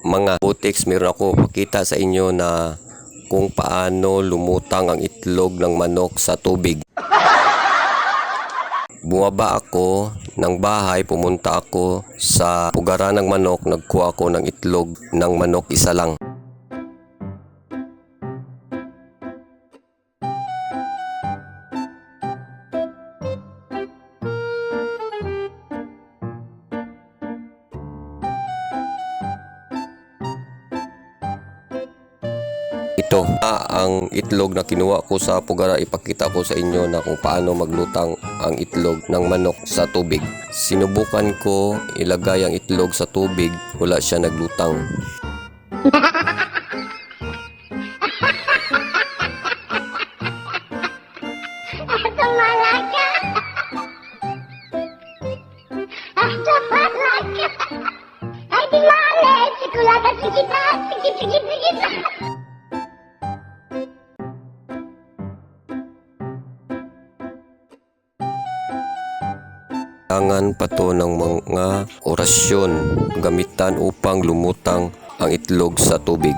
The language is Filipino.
mga botics, meron ako pakita sa inyo na kung paano lumutang ang itlog ng manok sa tubig. Bumaba ako ng bahay, pumunta ako sa pugaran ng manok, nagkuha ako ng itlog ng manok, isa lang. Ito ang itlog na kinuha ko sa pugara. Ipakita ko sa inyo na kung paano maglutang ang itlog ng manok sa tubig. Sinubukan ko ilagay ang itlog sa tubig, wala siya naglutang. Kailangan pa to ng mga orasyon gamitan upang lumutang ang itlog sa tubig.